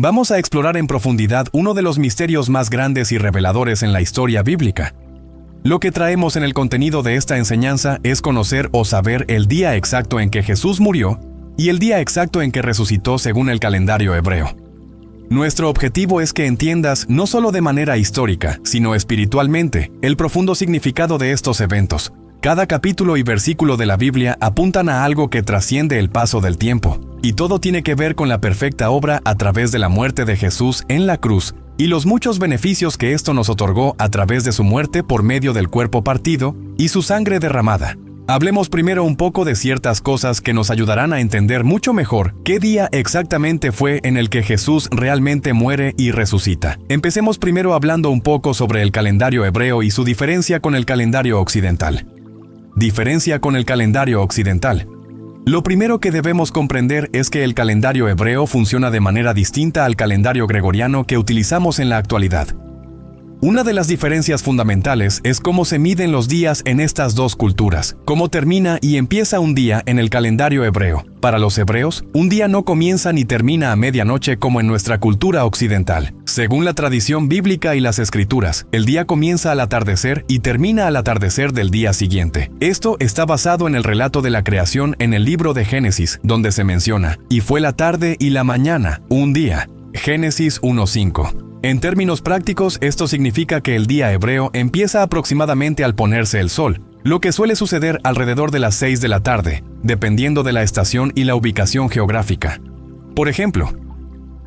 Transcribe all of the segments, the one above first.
Vamos a explorar en profundidad uno de los misterios más grandes y reveladores en la historia bíblica. Lo que traemos en el contenido de esta enseñanza es conocer o saber el día exacto en que Jesús murió y el día exacto en que resucitó según el calendario hebreo. Nuestro objetivo es que entiendas no solo de manera histórica, sino espiritualmente, el profundo significado de estos eventos. Cada capítulo y versículo de la Biblia apuntan a algo que trasciende el paso del tiempo, y todo tiene que ver con la perfecta obra a través de la muerte de Jesús en la cruz y los muchos beneficios que esto nos otorgó a través de su muerte por medio del cuerpo partido y su sangre derramada. Hablemos primero un poco de ciertas cosas que nos ayudarán a entender mucho mejor qué día exactamente fue en el que Jesús realmente muere y resucita. Empecemos primero hablando un poco sobre el calendario hebreo y su diferencia con el calendario occidental. Diferencia con el calendario occidental. Lo primero que debemos comprender es que el calendario hebreo funciona de manera distinta al calendario gregoriano que utilizamos en la actualidad. Una de las diferencias fundamentales es cómo se miden los días en estas dos culturas, cómo termina y empieza un día en el calendario hebreo. Para los hebreos, un día no comienza ni termina a medianoche como en nuestra cultura occidental. Según la tradición bíblica y las escrituras, el día comienza al atardecer y termina al atardecer del día siguiente. Esto está basado en el relato de la creación en el libro de Génesis, donde se menciona, y fue la tarde y la mañana, un día. Génesis 1:5. En términos prácticos, esto significa que el día hebreo empieza aproximadamente al ponerse el sol, lo que suele suceder alrededor de las 6 de la tarde, dependiendo de la estación y la ubicación geográfica. Por ejemplo,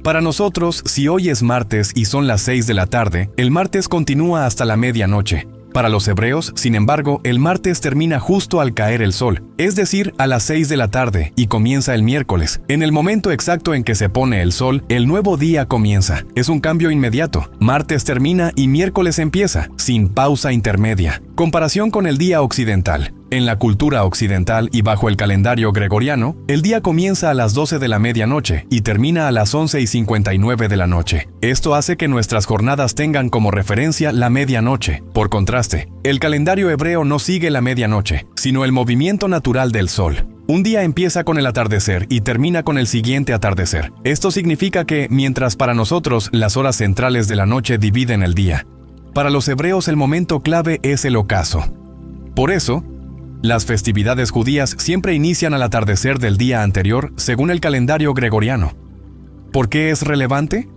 para nosotros, si hoy es martes y son las 6 de la tarde, el martes continúa hasta la medianoche. Para los hebreos, sin embargo, el martes termina justo al caer el sol, es decir, a las 6 de la tarde, y comienza el miércoles. En el momento exacto en que se pone el sol, el nuevo día comienza. Es un cambio inmediato. Martes termina y miércoles empieza, sin pausa intermedia. Comparación con el día occidental. En la cultura occidental y bajo el calendario gregoriano, el día comienza a las 12 de la medianoche y termina a las 11:59 de la noche. Esto hace que nuestras jornadas tengan como referencia la medianoche. Por contraste, el calendario hebreo no sigue la medianoche, sino el movimiento natural del sol. Un día empieza con el atardecer y termina con el siguiente atardecer. Esto significa que, mientras para nosotros las horas centrales de la noche dividen el día, para los hebreos el momento clave es el ocaso. Por eso, las festividades judías siempre inician al atardecer del día anterior según el calendario gregoriano. ¿Por qué es relevante?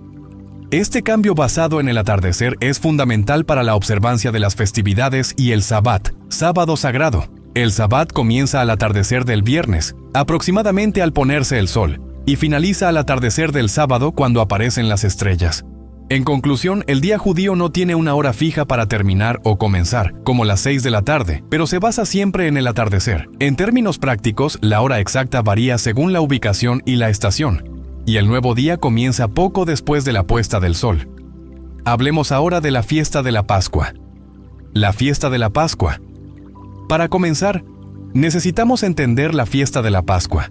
Este cambio basado en el atardecer es fundamental para la observancia de las festividades y el Sabbat, sábado sagrado. El Sabbat comienza al atardecer del viernes, aproximadamente al ponerse el sol, y finaliza al atardecer del sábado cuando aparecen las estrellas. En conclusión, el día judío no tiene una hora fija para terminar o comenzar, como las 6 de la tarde, pero se basa siempre en el atardecer. En términos prácticos, la hora exacta varía según la ubicación y la estación, y el nuevo día comienza poco después de la puesta del sol. Hablemos ahora de la fiesta de la Pascua. La fiesta de la Pascua. Para comenzar, necesitamos entender la fiesta de la Pascua.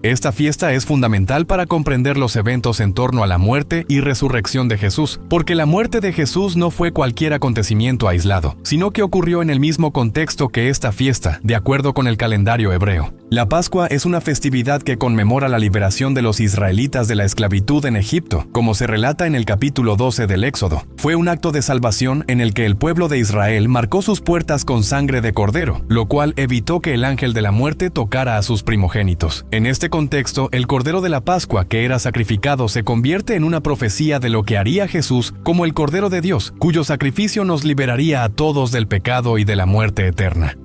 Esta fiesta es fundamental para comprender los eventos en torno a la muerte y resurrección de Jesús, porque la muerte de Jesús no fue cualquier acontecimiento aislado, sino que ocurrió en el mismo contexto que esta fiesta, de acuerdo con el calendario hebreo. La Pascua es una festividad que conmemora la liberación de los israelitas de la esclavitud en Egipto, como se relata en el capítulo 12 del Éxodo. Fue un acto de salvación en el que el pueblo de Israel marcó sus puertas con sangre de cordero, lo cual evitó que el ángel de la muerte tocara a sus primogénitos. En este contexto, el Cordero de la Pascua que era sacrificado se convierte en una profecía de lo que haría Jesús como el Cordero de Dios, cuyo sacrificio nos liberaría a todos del pecado y de la muerte eterna.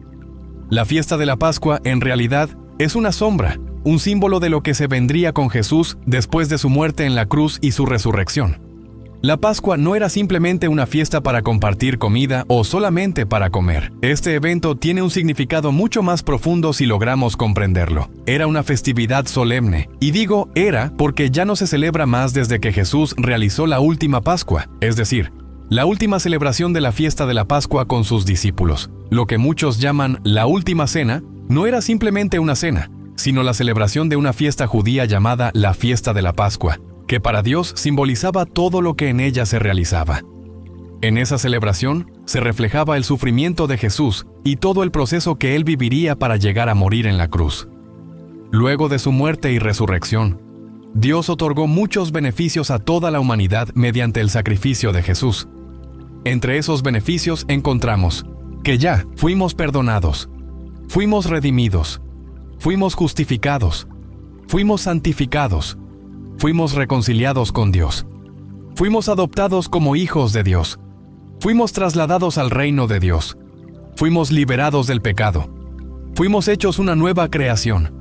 La fiesta de la Pascua, en realidad, es una sombra, un símbolo de lo que se vendría con Jesús después de su muerte en la cruz y su resurrección. La Pascua no era simplemente una fiesta para compartir comida o solamente para comer. Este evento tiene un significado mucho más profundo si logramos comprenderlo. Era una festividad solemne, y digo era porque ya no se celebra más desde que Jesús realizó la última Pascua, es decir, la última celebración de la fiesta de la Pascua con sus discípulos. Lo que muchos llaman la última cena no era simplemente una cena, sino la celebración de una fiesta judía llamada la fiesta de la Pascua, que para Dios simbolizaba todo lo que en ella se realizaba. En esa celebración se reflejaba el sufrimiento de Jesús y todo el proceso que él viviría para llegar a morir en la cruz. Luego de su muerte y resurrección, Dios otorgó muchos beneficios a toda la humanidad mediante el sacrificio de Jesús. Entre esos beneficios encontramos que ya fuimos perdonados, fuimos redimidos, fuimos justificados, fuimos santificados, fuimos reconciliados con Dios, fuimos adoptados como hijos de Dios, fuimos trasladados al reino de Dios, fuimos liberados del pecado, fuimos hechos una nueva creación,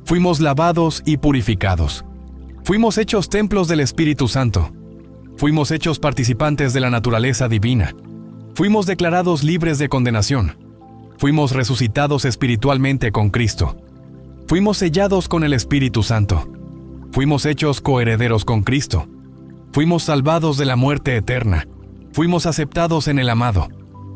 fuimos lavados y purificados, fuimos hechos templos del Espíritu Santo, fuimos hechos participantes de la naturaleza divina, fuimos declarados libres de condenación, fuimos resucitados espiritualmente con Cristo, fuimos sellados con el Espíritu Santo, fuimos hechos coherederos con Cristo, fuimos salvados de la muerte eterna, fuimos aceptados en el amado,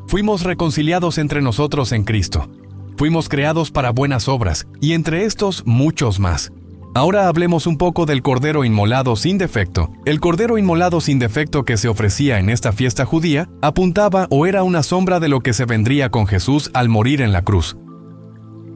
fuimos reconciliados entre nosotros en Cristo, fuimos creados para buenas obras, y entre estos muchos más. Ahora hablemos un poco del Cordero Inmolado sin defecto. El Cordero Inmolado sin defecto que se ofrecía en esta fiesta judía apuntaba o era una sombra de lo que se vendría con Jesús al morir en la cruz.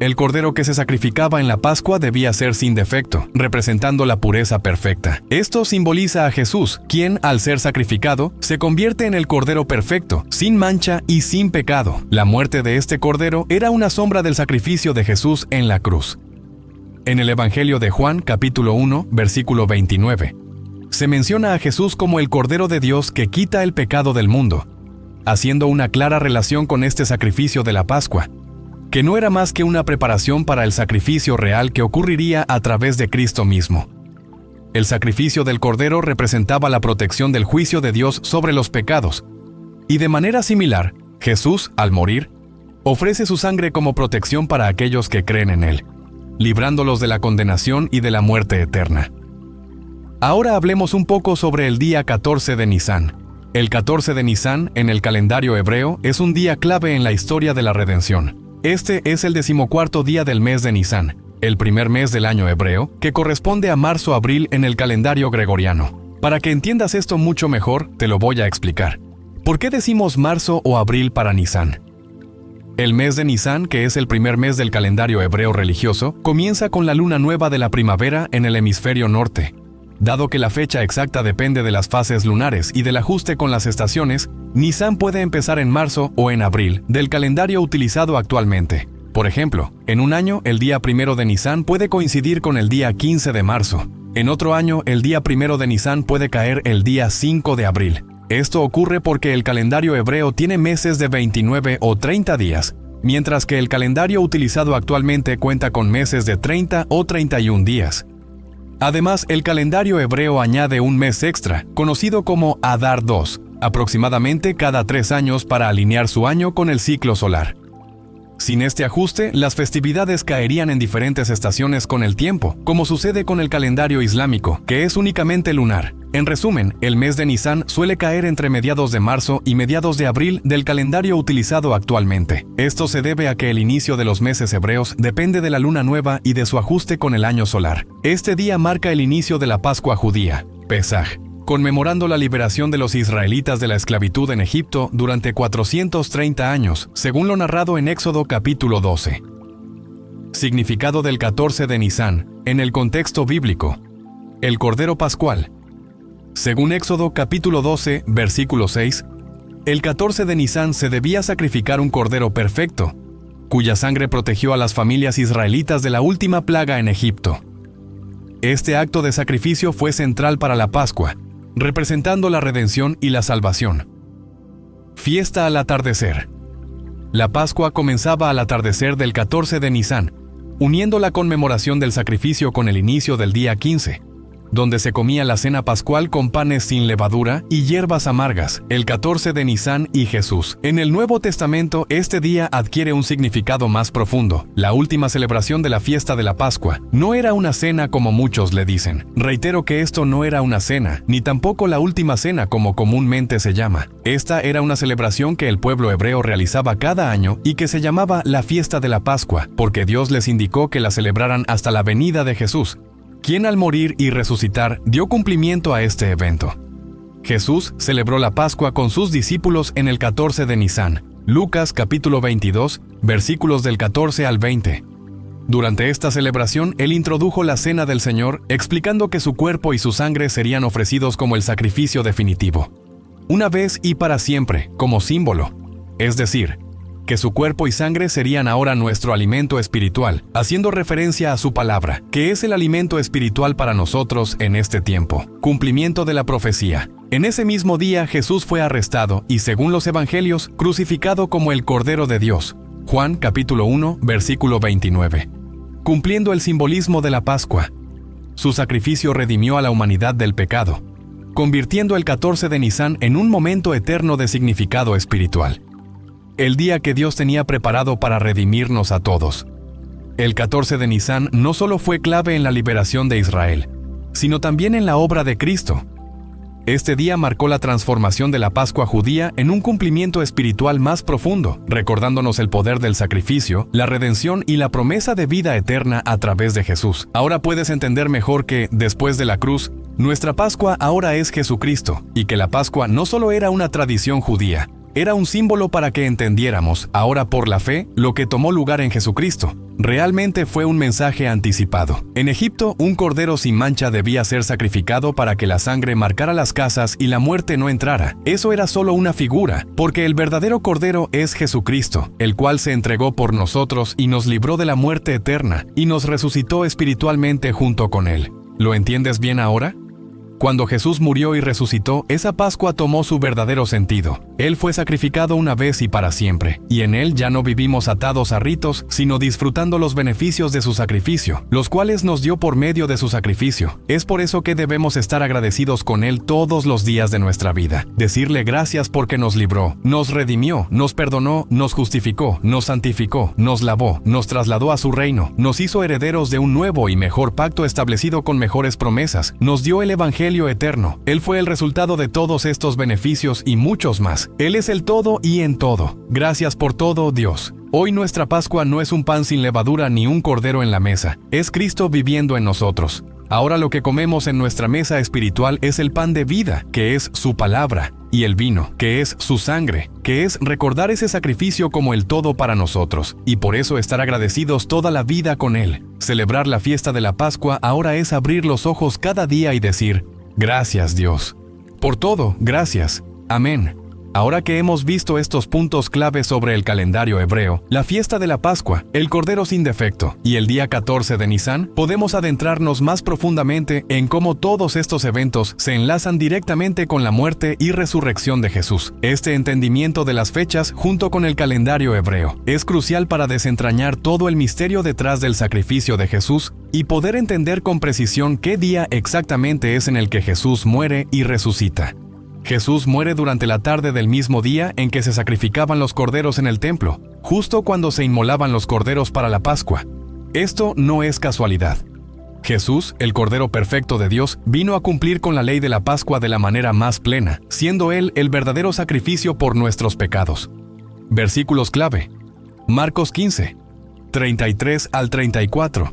El Cordero que se sacrificaba en la Pascua debía ser sin defecto, representando la pureza perfecta. Esto simboliza a Jesús, quien, al ser sacrificado, se convierte en el Cordero perfecto, sin mancha y sin pecado. La muerte de este Cordero era una sombra del sacrificio de Jesús en la cruz. En el Evangelio de Juan, capítulo 1, versículo 29, se menciona a Jesús como el Cordero de Dios que quita el pecado del mundo, haciendo una clara relación con este sacrificio de la Pascua, que no era más que una preparación para el sacrificio real que ocurriría a través de Cristo mismo. El sacrificio del Cordero representaba la protección del juicio de Dios sobre los pecados, y de manera similar, Jesús, al morir, ofrece su sangre como protección para aquellos que creen en Él, librándolos de la condenación y de la muerte eterna. Ahora hablemos un poco sobre el día 14 de Nisán. El 14 de Nisán, en el calendario hebreo, es un día clave en la historia de la redención. Este es el 14º día del mes de Nisán, el primer mes del año hebreo, que corresponde a marzo-abril en el calendario gregoriano. Para que entiendas esto mucho mejor, te lo voy a explicar. ¿Por qué decimos marzo o abril para Nisán? El mes de Nisán, que es el primer mes del calendario hebreo religioso, comienza con la luna nueva de la primavera en el hemisferio norte. Dado que la fecha exacta depende de las fases lunares y del ajuste con las estaciones, Nisán puede empezar en marzo o en abril del calendario utilizado actualmente. Por ejemplo, en un año el día 1 de Nisán puede coincidir con el día 15 de marzo. En otro año el día 1 de Nisán puede caer el día 5 de abril. Esto ocurre porque el calendario hebreo tiene meses de 29 o 30 días, mientras que el calendario utilizado actualmente cuenta con meses de 30 o 31 días. Además, el calendario hebreo añade un mes extra, conocido como Adar II, aproximadamente cada 3 años para alinear su año con el ciclo solar. Sin este ajuste, las festividades caerían en diferentes estaciones con el tiempo, como sucede con el calendario islámico, que es únicamente lunar. En resumen, el mes de Nisán suele caer entre mediados de marzo y mediados de abril del calendario utilizado actualmente. Esto se debe a que el inicio de los meses hebreos depende de la luna nueva y de su ajuste con el año solar. Este día marca el inicio de la Pascua judía, Pesaj, conmemorando la liberación de los israelitas de la esclavitud en Egipto durante 430 años, según lo narrado en Éxodo capítulo 12. Significado del 14 de Nisán, en el contexto bíblico. El Cordero Pascual. Según Éxodo capítulo 12, versículo 6, el 14 de Nisán se debía sacrificar un cordero perfecto, cuya sangre protegió a las familias israelitas de la última plaga en Egipto. Este acto de sacrificio fue central para la Pascua, representando la redención y la salvación. Fiesta al atardecer. La Pascua comenzaba al atardecer del 14 de Nisán, uniendo la conmemoración del sacrificio con el inicio del día 15, donde se comía la cena pascual con panes sin levadura y hierbas amargas, el 14 de Nisán y Jesús. En el Nuevo Testamento, este día adquiere un significado más profundo. La última celebración de la fiesta de la Pascua no era una cena como muchos le dicen. Reitero que esto no era una cena, ni tampoco la última cena como comúnmente se llama. Esta era una celebración que el pueblo hebreo realizaba cada año y que se llamaba la fiesta de la Pascua, porque Dios les indicó que la celebraran hasta la venida de Jesús, quien al morir y resucitar dio cumplimiento a este evento. Jesús celebró la Pascua con sus discípulos en el 14 de Nisán. Lucas capítulo 22, versículos del 14 al 20. Durante esta celebración, Él introdujo la Cena del Señor, explicando que su cuerpo y su sangre serían ofrecidos como el sacrificio definitivo, una vez y para siempre, como símbolo. Es decir, que su cuerpo y sangre serían ahora nuestro alimento espiritual, haciendo referencia a su palabra, que es el alimento espiritual para nosotros en este tiempo. Cumplimiento de la profecía. En ese mismo día Jesús fue arrestado y, según los evangelios, crucificado como el Cordero de Dios. Juan capítulo 1, versículo 29. Cumpliendo el simbolismo de la Pascua. Su sacrificio redimió a la humanidad del pecado, convirtiendo el 14 de Nisan en un momento eterno de significado espiritual. El día que Dios tenía preparado para redimirnos a todos. El 14 de Nisan no solo fue clave en la liberación de Israel, sino también en la obra de Cristo. Este día marcó la transformación de la Pascua judía en un cumplimiento espiritual más profundo, recordándonos el poder del sacrificio, la redención y la promesa de vida eterna a través de Jesús. Ahora puedes entender mejor que, después de la cruz, nuestra Pascua ahora es Jesucristo, y que la Pascua no solo era una tradición judía, era un símbolo para que entendiéramos, ahora por la fe, lo que tomó lugar en Jesucristo. Realmente fue un mensaje anticipado. En Egipto, un cordero sin mancha debía ser sacrificado para que la sangre marcara las casas y la muerte no entrara. Eso era solo una figura, porque el verdadero cordero es Jesucristo, el cual se entregó por nosotros y nos libró de la muerte eterna, y nos resucitó espiritualmente junto con Él. ¿Lo entiendes bien ahora? Cuando Jesús murió y resucitó, esa Pascua tomó su verdadero sentido. Él fue sacrificado una vez y para siempre, y en Él ya no vivimos atados a ritos, sino disfrutando los beneficios de su sacrificio, los cuales nos dio por medio de su sacrificio. Es por eso que debemos estar agradecidos con Él todos los días de nuestra vida. Decirle gracias porque nos libró, nos redimió, nos perdonó, nos justificó, nos santificó, nos lavó, nos trasladó a su reino, nos hizo herederos de un nuevo y mejor pacto establecido con mejores promesas, nos dio el Evangelio eterno. Él fue el resultado de todos estos beneficios y muchos más. Él es el todo y en todo. Gracias por todo, Dios. Hoy nuestra Pascua no es un pan sin levadura ni un cordero en la mesa. Es Cristo viviendo en nosotros. Ahora lo que comemos en nuestra mesa espiritual es el pan de vida, que es su palabra, y el vino, que es su sangre, que es recordar ese sacrificio como el todo para nosotros, y por eso estar agradecidos toda la vida con Él. Celebrar la fiesta de la Pascua ahora es abrir los ojos cada día y decir: gracias, Dios. Por todo, gracias. Amén. Ahora que hemos visto estos puntos clave sobre el calendario hebreo, la fiesta de la Pascua, el Cordero sin defecto y el día 14 de Nisan, podemos adentrarnos más profundamente en cómo todos estos eventos se enlazan directamente con la muerte y resurrección de Jesús. Este entendimiento de las fechas junto con el calendario hebreo es crucial para desentrañar todo el misterio detrás del sacrificio de Jesús y poder entender con precisión qué día exactamente es en el que Jesús muere y resucita. Jesús muere durante la tarde del mismo día en que se sacrificaban los corderos en el templo, justo cuando se inmolaban los corderos para la Pascua. Esto no es casualidad. Jesús, el Cordero perfecto de Dios, vino a cumplir con la ley de la Pascua de la manera más plena, siendo Él el verdadero sacrificio por nuestros pecados. Versículos clave. Marcos 15, 33 al 34.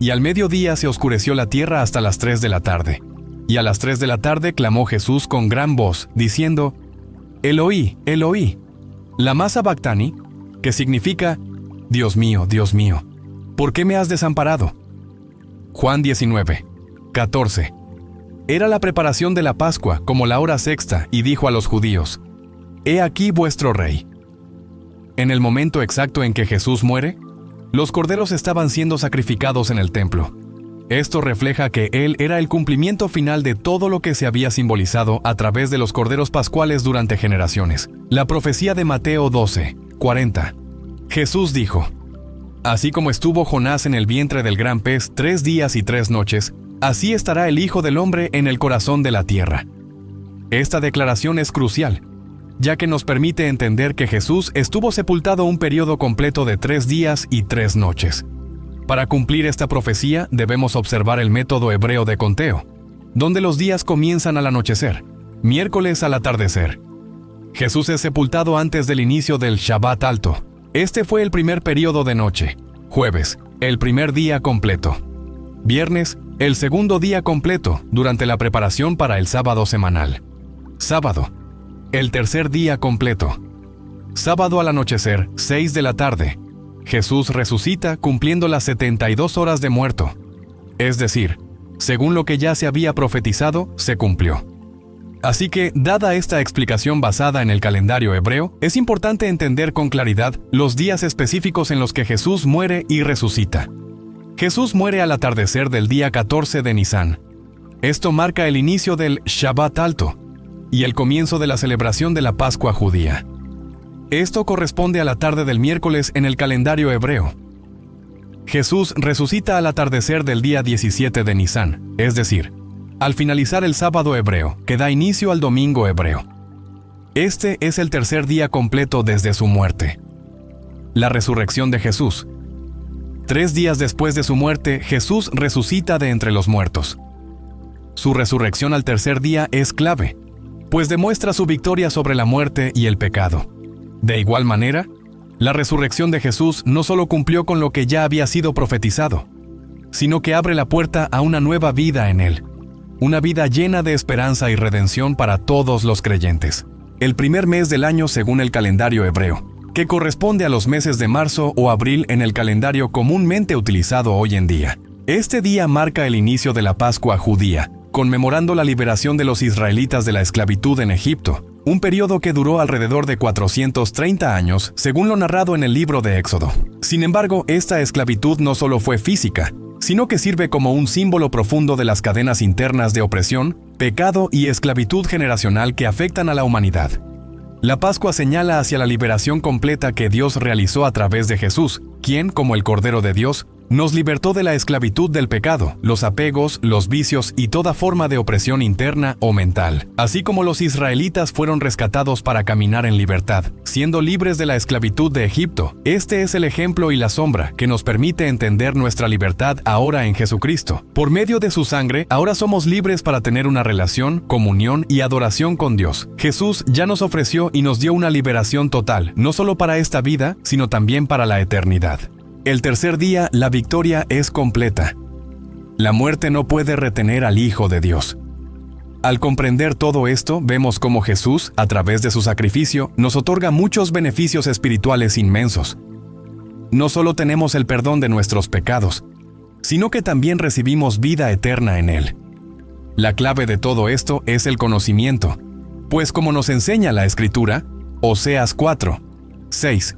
Y al mediodía se oscureció la tierra hasta las 3 de la tarde. Y a las 3 de la tarde clamó Jesús con gran voz, diciendo: Eloí, Eloí, lama sabactani, que significa: Dios mío, ¿por qué me has desamparado? Juan 19, 14. Era la preparación de la Pascua, como la hora sexta, y dijo a los judíos: He aquí vuestro rey. En el momento exacto en que Jesús muere, los corderos estaban siendo sacrificados en el templo. Esto refleja que Él era el cumplimiento final de todo lo que se había simbolizado a través de los corderos pascuales durante generaciones. La profecía de Mateo 12, 40. Jesús dijo: Así como estuvo Jonás en el vientre del gran pez 3 días y 3 noches, así estará el Hijo del Hombre en el corazón de la tierra. Esta declaración es crucial, ya que nos permite entender que Jesús estuvo sepultado un periodo completo de 3 días y 3 noches. Para cumplir esta profecía, debemos observar el método hebreo de conteo, donde los días comienzan al anochecer, miércoles al atardecer. Jesús es sepultado antes del inicio del Shabbat alto. Este fue el primer periodo de noche. Jueves, el primer día completo. Viernes, el segundo día completo, durante la preparación para el sábado semanal. Sábado, el tercer día completo. Sábado al anochecer, 6 de la tarde. Jesús resucita cumpliendo las 72 horas de muerto. Es decir, según lo que ya se había profetizado, se cumplió. Así que, dada esta explicación basada en el calendario hebreo, es importante entender con claridad los días específicos en los que Jesús muere y resucita. Jesús muere al atardecer del día 14 de Nisán. Esto marca el inicio del Shabbat Alto y el comienzo de la celebración de la Pascua judía. Esto corresponde a la tarde del miércoles en el calendario hebreo. Jesús resucita al atardecer del día 17 de Nisán, es decir, al finalizar el sábado hebreo, que da inicio al domingo hebreo. Este es el tercer día completo desde su muerte. La resurrección de Jesús. 3 días después de su muerte, Jesús resucita de entre los muertos. Su resurrección al tercer día es clave, pues demuestra su victoria sobre la muerte y el pecado. De igual manera, la resurrección de Jesús no solo cumplió con lo que ya había sido profetizado, sino que abre la puerta a una nueva vida en Él. Una vida llena de esperanza y redención para todos los creyentes. El primer mes del año según el calendario hebreo, que corresponde a los meses de marzo o abril en el calendario comúnmente utilizado hoy en día. Este día marca el inicio de la Pascua judía, conmemorando la liberación de los israelitas de la esclavitud en Egipto, un periodo que duró alrededor de 430 años, según lo narrado en el libro de Éxodo. Sin embargo, esta esclavitud no solo fue física, sino que sirve como un símbolo profundo de las cadenas internas de opresión, pecado y esclavitud generacional que afectan a la humanidad. La Pascua señala hacia la liberación completa que Dios realizó a través de Jesús, quien, como el Cordero de Dios, nos libertó de la esclavitud del pecado, los apegos, los vicios y toda forma de opresión interna o mental. Así como los israelitas fueron rescatados para caminar en libertad, siendo libres de la esclavitud de Egipto, este es el ejemplo y la sombra que nos permite entender nuestra libertad ahora en Jesucristo. Por medio de su sangre, ahora somos libres para tener una relación, comunión y adoración con Dios. Jesús ya nos ofreció y nos dio una liberación total, no solo para esta vida, sino también para la eternidad. El tercer día, la victoria es completa. La muerte no puede retener al Hijo de Dios. Al comprender todo esto, vemos cómo Jesús, a través de su sacrificio, nos otorga muchos beneficios espirituales inmensos. No solo tenemos el perdón de nuestros pecados, sino que también recibimos vida eterna en Él. La clave de todo esto es el conocimiento, pues como nos enseña la Escritura, Oseas 4:6,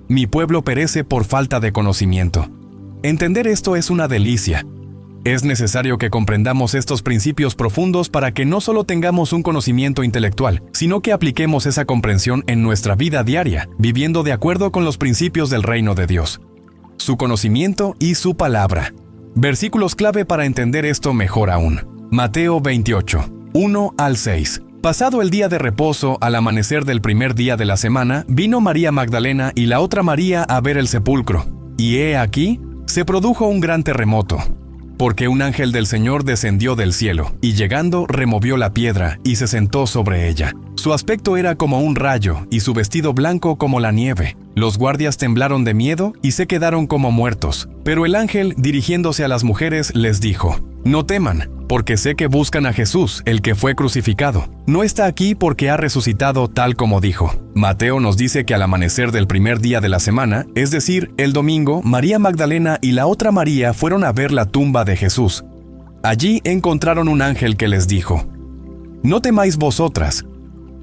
mi pueblo perece por falta de conocimiento. Entender esto es una delicia. Es necesario que comprendamos estos principios profundos para que no solo tengamos un conocimiento intelectual, sino que apliquemos esa comprensión en nuestra vida diaria, viviendo de acuerdo con los principios del reino de Dios, su conocimiento y su palabra. Versículos clave para entender esto mejor aún. Mateo 28:1-6. Pasado el día de reposo, al amanecer del primer día de la semana, vino María Magdalena y la otra María a ver el sepulcro. Y he aquí, se produjo un gran terremoto, porque un ángel del Señor descendió del cielo, y llegando removió la piedra y se sentó sobre ella. Su aspecto era como un rayo, y su vestido blanco como la nieve. Los guardias temblaron de miedo y se quedaron como muertos. Pero el ángel, dirigiéndose a las mujeres, les dijo: no teman, porque sé que buscan a Jesús, el que fue crucificado. No está aquí porque ha resucitado tal como dijo. Mateo nos dice que al amanecer del primer día de la semana, es decir, el domingo, María Magdalena y la otra María fueron a ver la tumba de Jesús. Allí encontraron un ángel que les dijo: no temáis vosotras,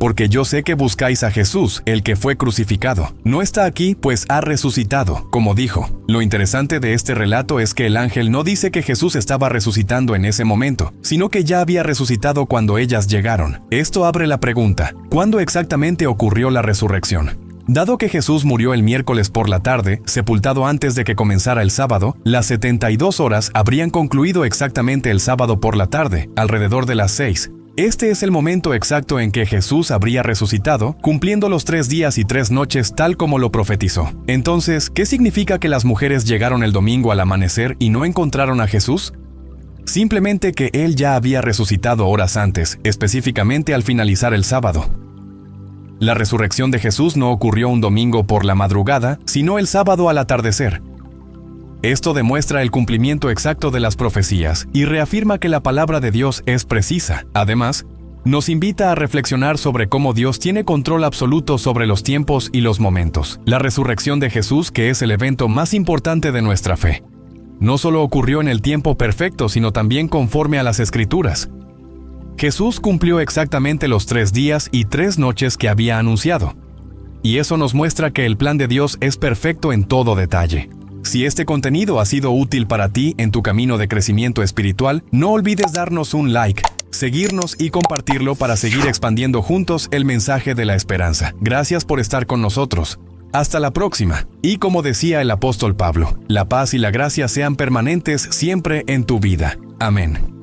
porque yo sé que buscáis a Jesús, el que fue crucificado. No está aquí, pues ha resucitado, como dijo. Lo interesante de este relato es que el ángel no dice que Jesús estaba resucitando en ese momento, sino que ya había resucitado cuando ellas llegaron. Esto abre la pregunta: ¿cuándo exactamente ocurrió la resurrección? Dado que Jesús murió el miércoles por la tarde, sepultado antes de que comenzara el sábado, las 72 horas habrían concluido exactamente el sábado por la tarde, alrededor de las 6. Este es el momento exacto en que Jesús habría resucitado, cumpliendo los 3 días y 3 noches tal como lo profetizó. Entonces, ¿qué significa que las mujeres llegaron el domingo al amanecer y no encontraron a Jesús? Simplemente que Él ya había resucitado horas antes, específicamente al finalizar el sábado. La resurrección de Jesús no ocurrió un domingo por la madrugada, sino el sábado al atardecer. Esto demuestra el cumplimiento exacto de las profecías y reafirma que la palabra de Dios es precisa. Además, Nos invita a reflexionar sobre cómo Dios tiene control absoluto sobre los tiempos y los momentos. La resurrección de Jesús, que es el evento más importante de nuestra fe, no solo ocurrió en el tiempo perfecto, sino también conforme a las Escrituras. Jesús cumplió exactamente los 3 días y 3 noches que había anunciado. Y eso nos muestra que el plan de Dios es perfecto en todo detalle. Si este contenido ha sido útil para ti en tu camino de crecimiento espiritual, no olvides darnos un like, seguirnos y compartirlo para seguir expandiendo juntos el mensaje de la esperanza. Gracias por estar con nosotros. Hasta la próxima. Y como decía el apóstol Pablo, la paz y la gracia sean permanentes siempre en tu vida. Amén.